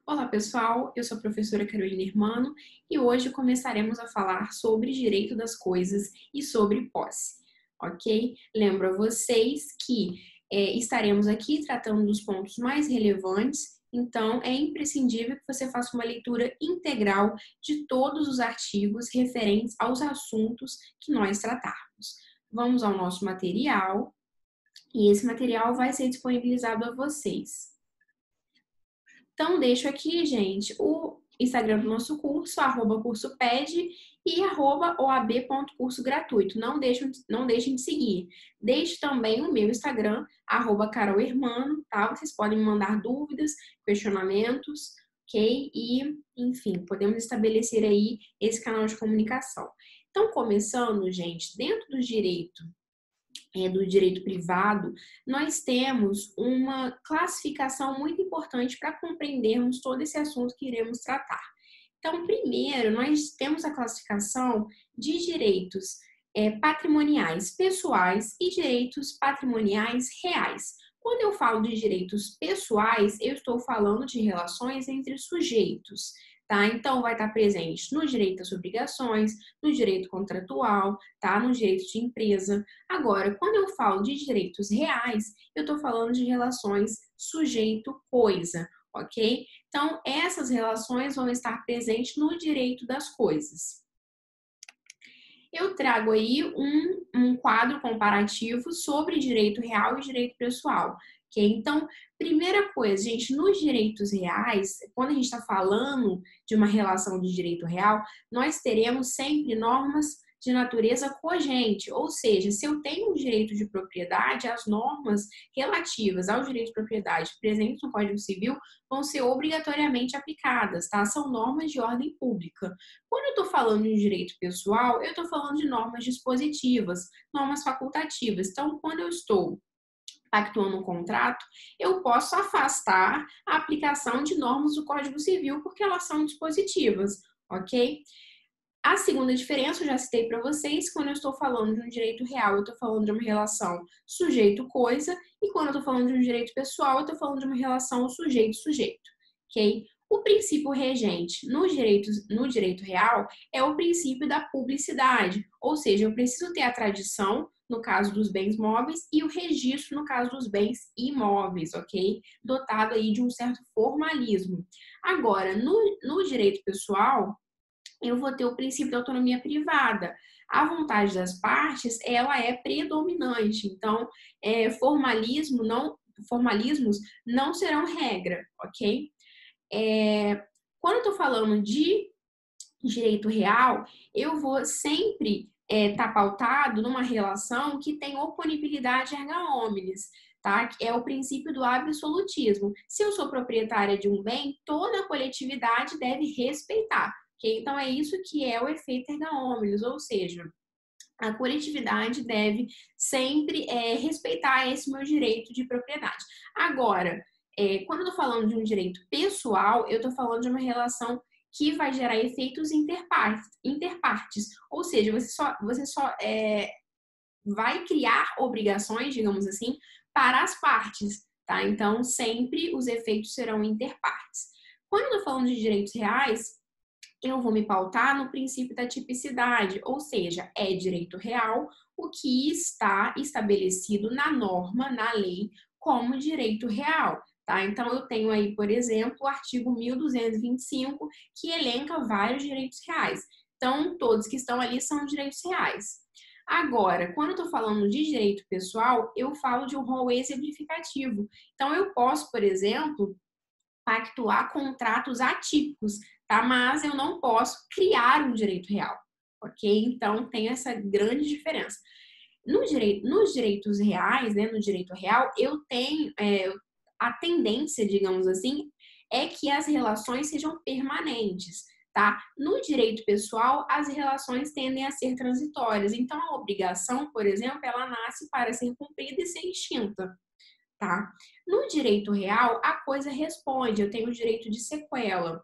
Olá, pessoal. Eu sou a professora Carolina Hermano e hoje começaremos a falar sobre direito das coisas e sobre posse, ok? Lembro a vocês que estaremos aqui tratando dos pontos mais relevantes, então é imprescindível que você faça uma leitura integral de todos os artigos referentes aos assuntos que nós tratarmos. Vamos ao nosso material e esse material vai ser disponibilizado a vocês. Então, deixo aqui, gente, o Instagram do nosso curso, @cursoped e @oab.cursogratuito. Não deixem de seguir. Deixe também o meu Instagram, @carolhermano, tá? Vocês podem me mandar dúvidas, questionamentos, ok? E, enfim, podemos estabelecer aí esse canal de comunicação. Então, começando, gente, dentro do direito privado, nós temos uma classificação muito importante para compreendermos todo esse assunto que iremos tratar. Então, primeiro, nós temos a classificação de direitos patrimoniais pessoais e direitos patrimoniais reais. Quando eu falo de direitos pessoais, eu estou falando de relações entre sujeitos, tá? Então, vai estar presente no direito às obrigações, no direito contratual, tá? No direito de empresa. Agora, quando eu falo de direitos reais, eu estou falando de relações sujeito-coisa, ok? Então, essas relações vão estar presentes no direito das coisas. Eu trago aí um quadro comparativo sobre direito real e direito pessoal. Ok? Então, primeira coisa, gente, nos direitos reais, quando a gente está falando de uma relação de direito real, nós teremos sempre normas de natureza cogente, ou seja, se eu tenho um direito de propriedade, as normas relativas ao direito de propriedade presentes no Código Civil vão ser obrigatoriamente aplicadas, tá? São normas de ordem pública. Quando eu estou falando de direito pessoal, eu estou falando de normas dispositivas, normas facultativas. Então, quando eu estou pactuando um contrato, eu posso afastar a aplicação de normas do Código Civil porque elas são dispositivas, ok? A segunda diferença, eu já citei para vocês, quando eu estou falando de um direito real, eu estou falando de uma relação sujeito-coisa, e quando eu estou falando de um direito pessoal, eu estou falando de uma relação sujeito-sujeito, ok? O princípio regente no direito real é o princípio da publicidade, ou seja, eu preciso ter a tradição, no caso dos bens móveis, e o registro, no caso dos bens imóveis, ok? Dotado aí de um certo formalismo. Agora, no direito pessoal, eu vou ter o princípio da autonomia privada. A vontade das partes, ela é predominante. Então, formalismos não serão regra, ok? Quando eu estou falando de direito real, eu vou sempre estar pautado numa relação que tem oponibilidade erga omnes, tá? Que é o princípio do absolutismo. Se eu sou proprietária de um bem, toda a coletividade deve respeitar. Okay? Então, é isso que é o efeito erga omnes, ou seja, a coletividade deve sempre respeitar esse meu direito de propriedade. Agora, quando eu estou falando de um direito pessoal, eu estou falando de uma relação que vai gerar efeitos interpartes. Ou seja, você só vai criar obrigações, digamos assim, para as partes, tá? Então, sempre os efeitos serão interpartes. Quando eu estou falando de direitos reais, eu vou me pautar no princípio da tipicidade, ou seja, é direito real o que está estabelecido na norma, na lei, como direito real. Tá? Então, eu tenho aí, por exemplo, o artigo 1225, que elenca vários direitos reais. Então, todos que estão ali são direitos reais. Agora, quando eu estou falando de direito pessoal, eu falo de um rol exemplificativo. Então, eu posso, por exemplo, pactuar contratos atípicos, tá? Mas eu não posso criar um direito real, ok? Então, tem essa grande diferença. Nos direitos reais, né, no direito real, eu tenho a tendência, digamos assim, é que as relações sejam permanentes, tá? No direito pessoal, as relações tendem a ser transitórias. Então, a obrigação, por exemplo, ela nasce para ser cumprida e ser extinta, tá? No direito real, a coisa responde, eu tenho o direito de sequela.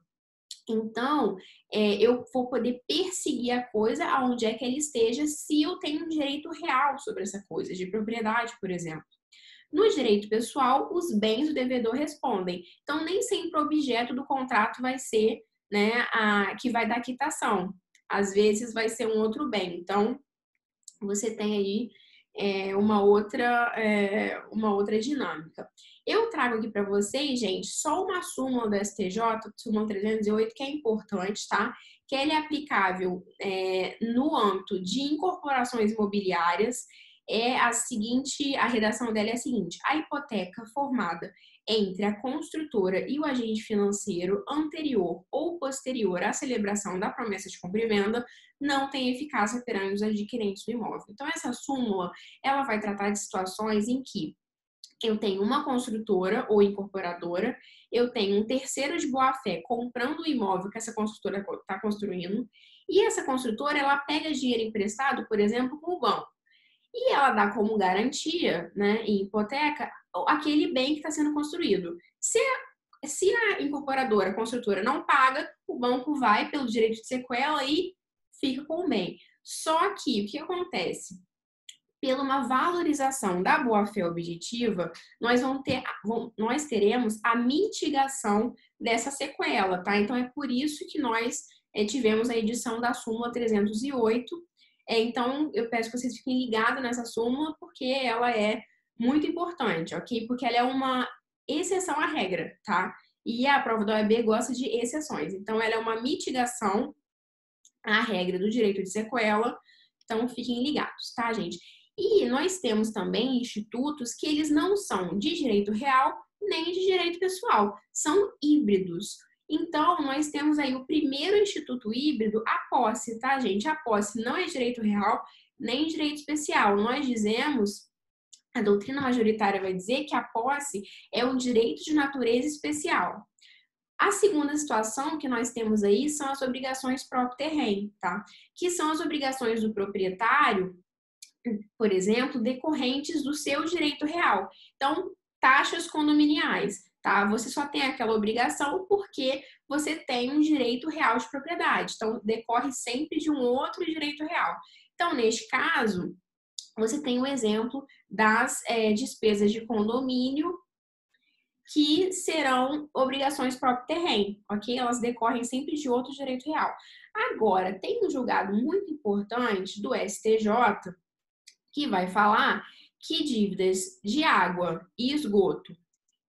Então, eu vou poder perseguir a coisa aonde é que ela esteja se eu tenho um direito real sobre essa coisa, de propriedade, por exemplo. No direito pessoal, os bens do devedor respondem. Então, nem sempre o objeto do contrato vai ser, né, que vai dar quitação. Às vezes vai ser um outro bem. Então, você tem aí uma outra dinâmica. Eu trago aqui para vocês, gente, só uma súmula do STJ, súmula 308, que é importante, tá? Que ela é aplicável no âmbito de incorporações imobiliárias. A redação dela é a seguinte: a hipoteca formada entre a construtora e o agente financeiro anterior ou posterior à celebração da promessa de compra e venda não tem eficácia perante os adquirentes do imóvel. Então, essa súmula, ela vai tratar de situações em que eu tenho uma construtora ou incorporadora, eu tenho um terceiro de boa-fé comprando o imóvel que essa construtora está construindo, e essa construtora, ela pega dinheiro emprestado, por exemplo, com o banco, e ela dá como garantia, né, em hipoteca, aquele bem que está sendo construído. Se a incorporadora, a construtora, não paga, o banco vai pelo direito de sequela e fica com o bem. Só que o que acontece? Pela uma valorização da boa-fé objetiva, nós teremos a mitigação dessa sequela, tá? Então, é por isso que nós tivemos a edição da súmula 308. Então, eu peço que vocês fiquem ligados nessa súmula, porque ela é muito importante, ok? Porque ela é uma exceção à regra, tá? E a prova da OAB gosta de exceções. Então, ela é uma mitigação à regra do direito de sequela. Então, fiquem ligados, tá, gente? E nós temos também institutos que eles não são de direito real nem de direito pessoal, são híbridos. Então, nós temos aí o primeiro instituto híbrido, a posse, tá, gente? A posse não é direito real nem direito especial. Nós dizemos, a doutrina majoritária vai dizer que a posse é um direito de natureza especial. A segunda situação que nós temos aí são as obrigações próprio terreno, tá? Que são as obrigações do proprietário, por exemplo, decorrentes do seu direito real. Então, taxas condominiais, tá? Você só tem aquela obrigação porque você tem um direito real de propriedade. Então, decorre sempre de um outro direito real. Então, neste caso, você tem o exemplo das despesas de condomínio, que serão obrigações próprio terreno, ok? Elas decorrem sempre de outro direito real. Agora, tem um julgado muito importante do STJ que vai falar que dívidas de água e esgoto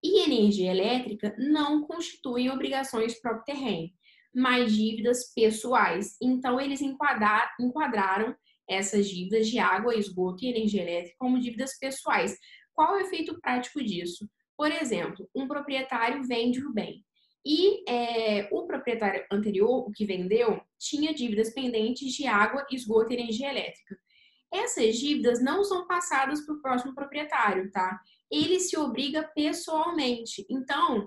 e energia elétrica não constituem obrigações próprio terreno, mas dívidas pessoais. Então, eles enquadraram essas dívidas de água, esgoto e energia elétrica como dívidas pessoais. Qual é o efeito prático disso? Por exemplo, um proprietário vende o bem e o proprietário anterior, o que vendeu, tinha dívidas pendentes de água, esgoto e energia elétrica. Essas dívidas não são passadas para o próximo proprietário, tá? Ele se obriga pessoalmente. Então,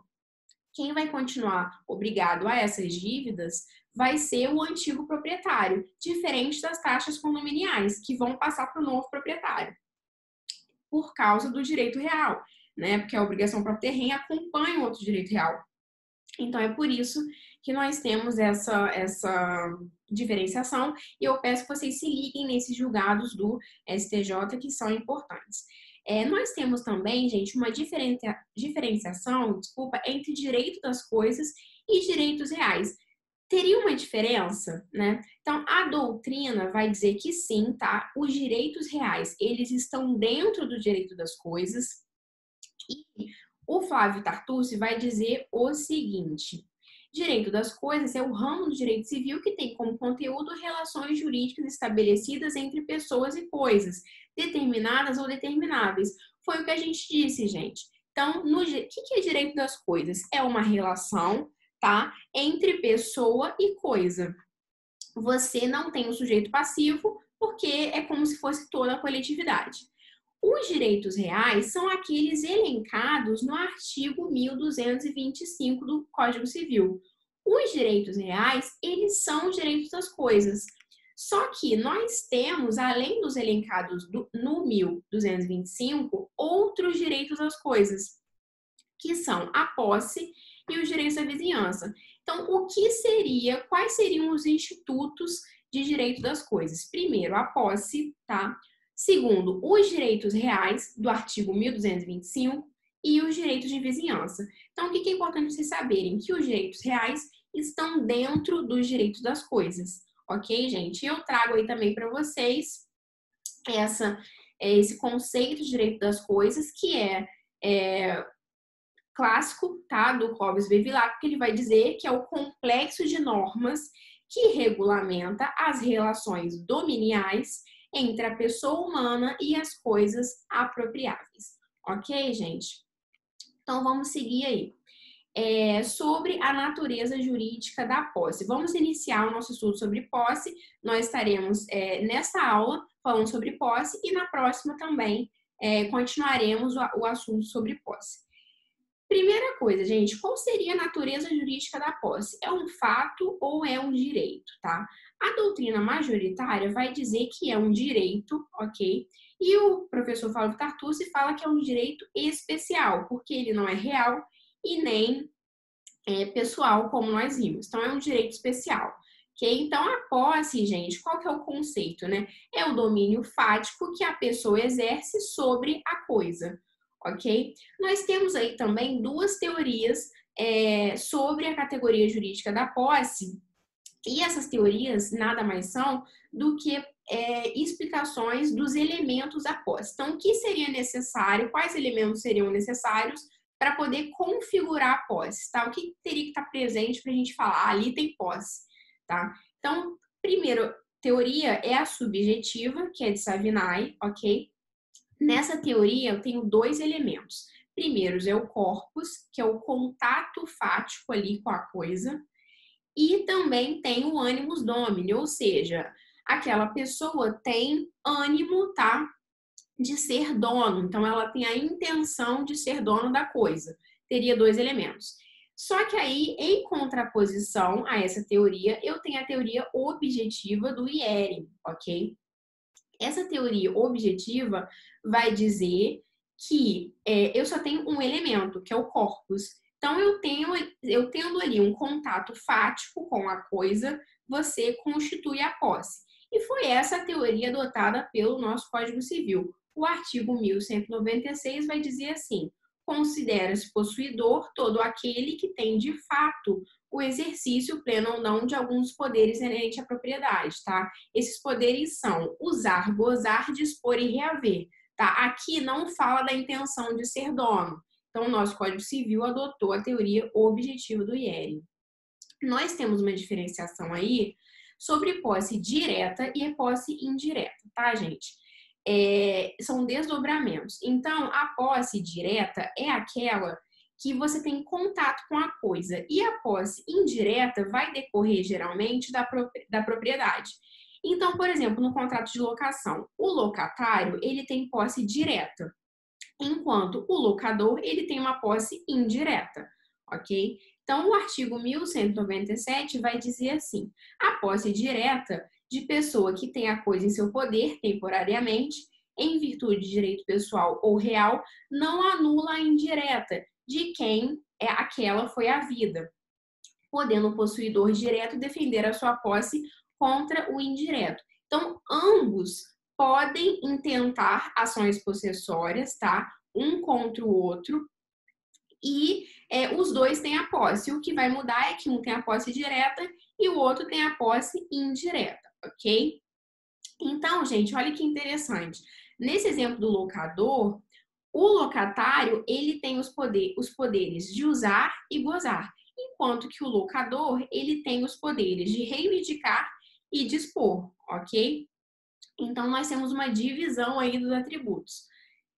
quem vai continuar obrigado a essas dívidas vai ser o antigo proprietário, diferente das taxas condominiais, que vão passar para o novo proprietário, por causa do direito real, né? Porque a obrigação próprio terreno acompanha o outro direito real. Então, é por isso que nós temos essa diferenciação e eu peço que vocês se liguem nesses julgados do STJ que são importantes. Nós temos também, gente, uma diferenciação, entre direito das coisas e direitos reais. Teria uma diferença, né? Então, a doutrina vai dizer que sim, tá? Os direitos reais, eles estão dentro do direito das coisas. E o Flávio Tartucci vai dizer o seguinte: direito das coisas é o ramo do direito civil que tem como conteúdo relações jurídicas estabelecidas entre pessoas e coisas, determinadas ou determináveis. Foi o que a gente disse, gente. Então, o que é direito das coisas? É uma relação, tá, entre pessoa e coisa. Você não tem o sujeito passivo, porque é como se fosse toda a coletividade. Os direitos reais são aqueles elencados no artigo 1225 do Código Civil. Os direitos reais, eles são os direitos das coisas. Só que nós temos, além dos elencados no 1225, outros direitos das coisas, que são a posse e os direitos da vizinhança. Então, quais seriam os institutos de direito das coisas? Primeiro, a posse, tá? Segundo, os direitos reais do artigo 1225 e os direitos de vizinhança. Então, o que é importante vocês saberem? Que os direitos reais estão dentro dos direitos das coisas, ok, gente? Eu trago aí também para vocês esse conceito de direito das coisas, que é clássico, tá, do Clóvis Bevilacqua, que ele vai dizer que é o complexo de normas que regulamenta as relações dominiais entre a pessoa humana e as coisas apropriáveis. Ok, gente? Então, vamos seguir aí. Sobre a natureza jurídica da posse. Vamos iniciar o nosso estudo sobre posse. Nós estaremos nessa aula falando sobre posse e na próxima também continuaremos o assunto sobre posse. Primeira coisa, gente, qual seria a natureza jurídica da posse? É um fato ou é um direito, tá? A doutrina majoritária vai dizer que é um direito, ok? E o professor Flávio Tartucci fala que é um direito especial, porque ele não é real e nem pessoal, como nós vimos. Então, é um direito especial, ok? Então, a posse, gente, qual que é o conceito, né? É o domínio fático que a pessoa exerce sobre a coisa, ok? Nós temos aí também duas teorias sobre a categoria jurídica da posse, e essas teorias nada mais são do que explicações dos elementos da posse. Então, o que seria necessário, quais elementos seriam necessários para poder configurar a posse, tá? O que teria que estar presente para a gente falar, ali tem posse, tá? Então, primeiro, teoria é a subjetiva, que é de Savinay, ok? Nessa teoria, eu tenho dois elementos. Primeiro é o corpus, que é o contato fático ali com a coisa, e também tem o animus domini, ou seja, aquela pessoa tem ânimo, tá? De ser dono. Então, ela tem a intenção de ser dono da coisa. Teria dois elementos. Só que aí, em contraposição a essa teoria, eu tenho a teoria objetiva do Ehring, ok? Essa teoria objetiva vai dizer que eu só tenho um elemento, que é o corpus. Então, eu tendo ali um contato fático com a coisa, você constitui a posse. E foi essa a teoria adotada pelo nosso Código Civil. O artigo 1196 vai dizer assim: considera-se possuidor todo aquele que tem de fato o exercício pleno ou não de alguns poderes inerentes à propriedade, tá? Esses poderes são usar, gozar, dispor e reaver, tá? Aqui não fala da intenção de ser dono. Então, o nosso Código Civil adotou a teoria objetiva do Ehring. Nós temos uma diferenciação aí sobre posse direta e posse indireta, tá, gente? São desdobramentos. Então, a posse direta é aquela que você tem contato com a coisa, e a posse indireta vai decorrer geralmente da propriedade. Então, por exemplo, no contrato de locação, o locatário ele tem posse direta, enquanto o locador ele tem uma posse indireta, ok? Então, o artigo 1197 vai dizer assim: a posse direta de pessoa que tem a coisa em seu poder temporariamente, em virtude de direito pessoal ou real, não anula a indireta de quem aquela foi a vida, podendo o possuidor direto defender a sua posse contra o indireto. Então, ambos podem intentar ações possessórias, tá? Um contra o outro, e os dois têm a posse. O que vai mudar é que um tem a posse direta e o outro tem a posse indireta, ok? Então, gente, olha que interessante. Nesse exemplo do locador, o locatário, ele tem os poderes de usar e gozar, enquanto que o locador, ele tem os poderes de reivindicar e dispor, ok? Então, nós temos uma divisão aí dos atributos.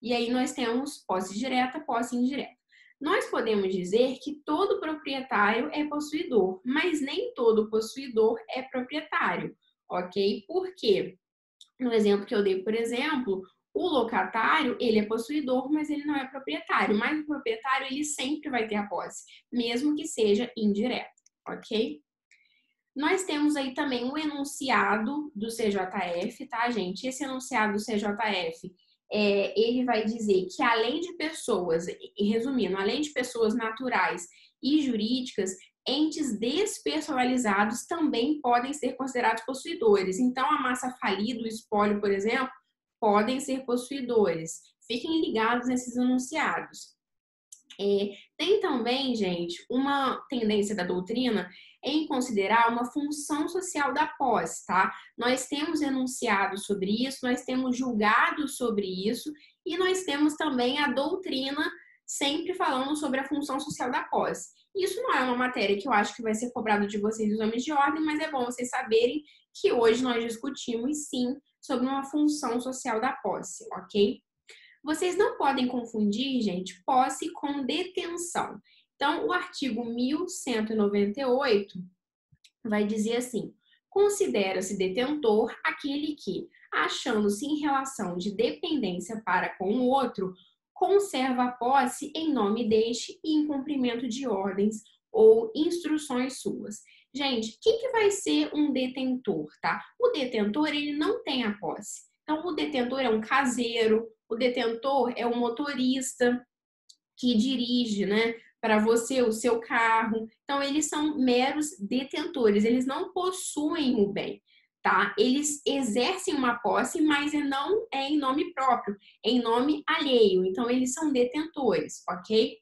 E aí nós temos posse direta, posse indireta. Nós podemos dizer que todo proprietário é possuidor, mas nem todo possuidor é proprietário, ok? Por quê? No exemplo que eu dei, por exemplo, o locatário, ele é possuidor, mas ele não é proprietário. Mas o proprietário, ele sempre vai ter a posse, mesmo que seja indireta, ok? Nós temos aí também um enunciado do CJF, tá, gente? Esse enunciado do CJF, ele vai dizer que além de pessoas, resumindo, além de pessoas naturais e jurídicas, entes despersonalizados também podem ser considerados possuidores. Então, a massa falida, o espólio, por exemplo, podem ser possuidores. Fiquem ligados nesses enunciados. Tem também, gente, uma tendência da doutrina em considerar uma função social da posse, tá? Nós temos enunciados sobre isso, nós temos julgados sobre isso e nós temos também a doutrina sempre falando sobre a função social da posse. Isso não é uma matéria que eu acho que vai ser cobrado de vocês, os homens de ordem, mas é bom vocês saberem que hoje nós discutimos, sim, sobre uma função social da posse, ok? Vocês não podem confundir, gente, posse com detenção. Então, o artigo 1198 vai dizer assim: considera-se detentor aquele que, achando-se em relação de dependência para com o outro, conserva a posse em nome deste e em cumprimento de ordens ou instruções suas. Gente, quem que vai ser um detentor, tá? O detentor, ele não tem a posse. Então, o detentor é um caseiro, o detentor é um motorista que dirige, né, para você o seu carro. Então, eles são meros detentores, eles não possuem o bem, tá? Eles exercem uma posse, mas não é em nome próprio, é em nome alheio. Então, eles são detentores, ok?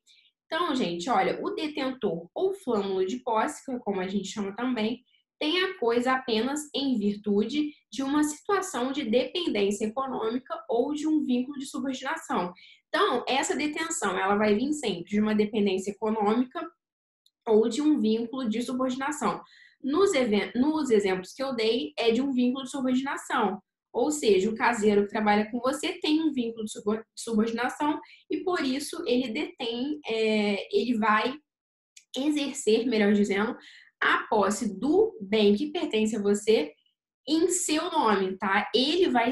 Então, gente, olha, o detentor ou flâmulo de posse, que é como a gente chama também, tem a coisa apenas em virtude de uma situação de dependência econômica ou de um vínculo de subordinação. Então, essa detenção, ela vai vir sempre de uma dependência econômica ou de um vínculo de subordinação. Nos exemplos que eu dei, é de um vínculo de subordinação. Ou seja, o caseiro que trabalha com você tem um vínculo de subordinação e, por isso, ele detém, ele vai exercer, melhor dizendo, a posse do bem que pertence a você em seu nome, tá? Ele vai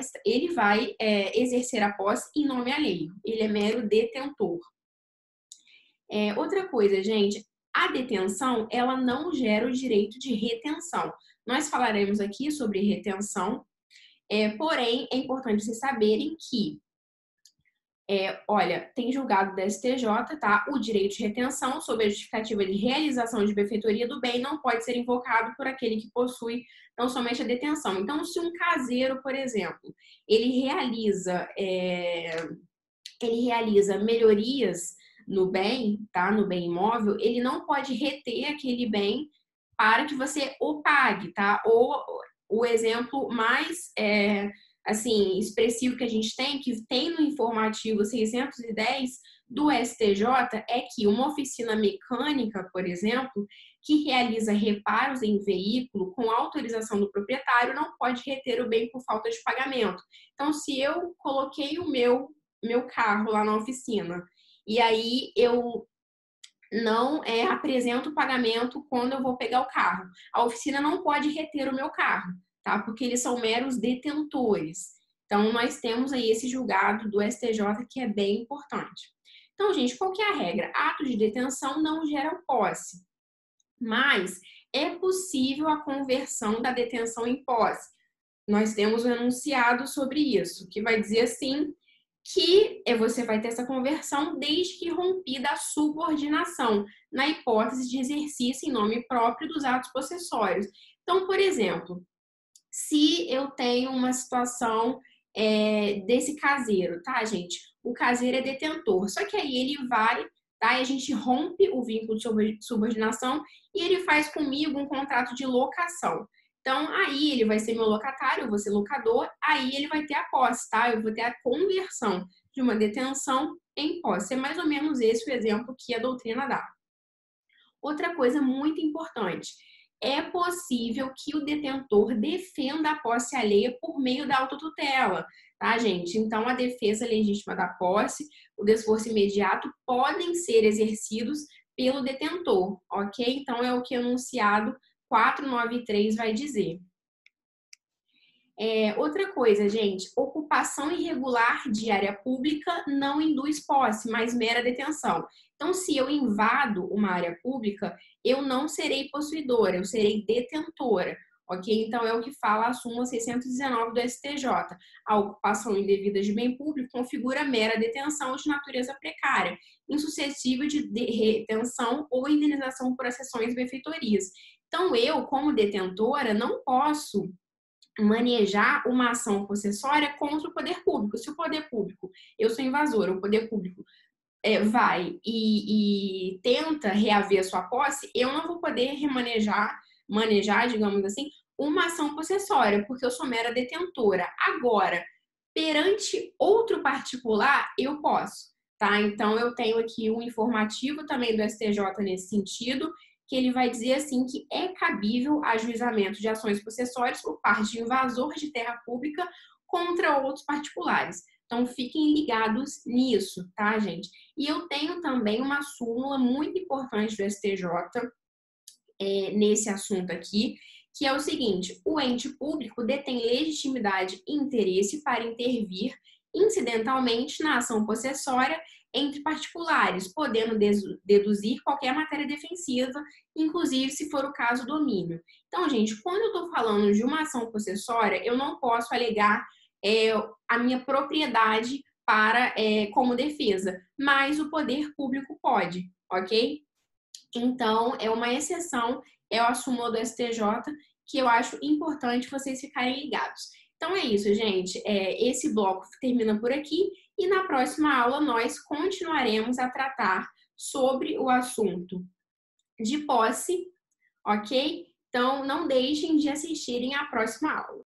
exercer a posse em nome alheio. Ele é mero detentor. Outra coisa, gente, a detenção, ela não gera o direito de retenção. Nós falaremos aqui sobre retenção, porém, é importante vocês saberem que olha, tem julgado da STJ, tá? O direito de retenção, sob a justificativa de realização de benfeitoria do bem, não pode ser invocado por aquele que possui não somente a detenção. Então, se um caseiro, por exemplo, ele realiza melhorias no bem, tá? No bem imóvel, ele não pode reter aquele bem para que você o pague, tá? Ou o exemplo mais assim, expressivo que a gente tem, que tem no informativo 610 do STJ, é que uma oficina mecânica, por exemplo, que realiza reparos em veículo com autorização do proprietário, não pode reter o bem por falta de pagamento. Então, se eu coloquei o meu carro lá na oficina e aí eu não apresento o pagamento quando eu vou pegar o carro, a oficina não pode reter o meu carro, tá? Porque eles são meros detentores. Então, nós temos aí esse julgado do STJ que é bem importante. Então, gente, qual que é a regra? Ato de detenção não gera posse, mas é possível a conversão da detenção em posse. Nós temos um enunciado sobre isso, que vai dizer assim, que você vai ter essa conversão desde que rompida a subordinação, na hipótese de exercício em nome próprio dos atos possessórios. Então, por exemplo, se eu tenho uma situação desse caseiro, tá, gente? O caseiro é detentor, só que aí ele vai, tá? E a gente rompe o vínculo de subordinação e ele faz comigo um contrato de locação. Então, aí ele vai ser meu locatário, eu vou ser locador, aí ele vai ter a posse, tá? Eu vou ter a conversão de uma detenção em posse. É mais ou menos esse o exemplo que a doutrina dá. Outra coisa muito importante, é possível que o detentor defenda a posse alheia por meio da autotutela, tá, gente? Então, a defesa legítima da posse, o desforço imediato podem ser exercidos pelo detentor, ok? Então, é o que o enunciado 493 vai dizer. Outra coisa, gente, ocupação irregular de área pública não induz posse, mas mera detenção. Então, se eu invado uma área pública, eu não serei possuidora, eu serei detentora, ok? Então, é o que fala a súmula 619 do STJ. A ocupação indevida de bem público configura mera detenção de natureza precária, insuscetível de retenção ou indenização por acessões e benfeitorias. Então, eu, como detentora, não posso manejar uma ação possessória contra o poder público. Se o poder público, eu sou invasora, o poder público vai e tenta reaver a sua posse, eu não vou poder manejar, digamos assim, uma ação possessória, porque eu sou mera detentora. Agora, perante outro particular, eu posso, tá? Então, eu tenho aqui um informativo também do STJ nesse sentido, que ele vai dizer assim que é cabível ajuizamento de ações possessórias por parte de invasor de terra pública contra outros particulares. Então, fiquem ligados nisso, tá, gente? E eu tenho também uma súmula muito importante do STJ nesse assunto aqui, que é o seguinte: o ente público detém legitimidade e interesse para intervir incidentalmente na ação possessória entre particulares, podendo deduzir qualquer matéria defensiva, inclusive se for o caso domínio. Então, gente, quando eu estou falando de uma ação possessória, eu não posso alegar a minha propriedade para como defesa, mas o poder público pode, ok? Então, é uma exceção, é o súmula do STJ, que eu acho importante vocês ficarem ligados. Então é isso, gente. Esse bloco termina por aqui e na próxima aula nós continuaremos a tratar sobre o assunto de posse, ok? Então não deixem de assistirem à próxima aula.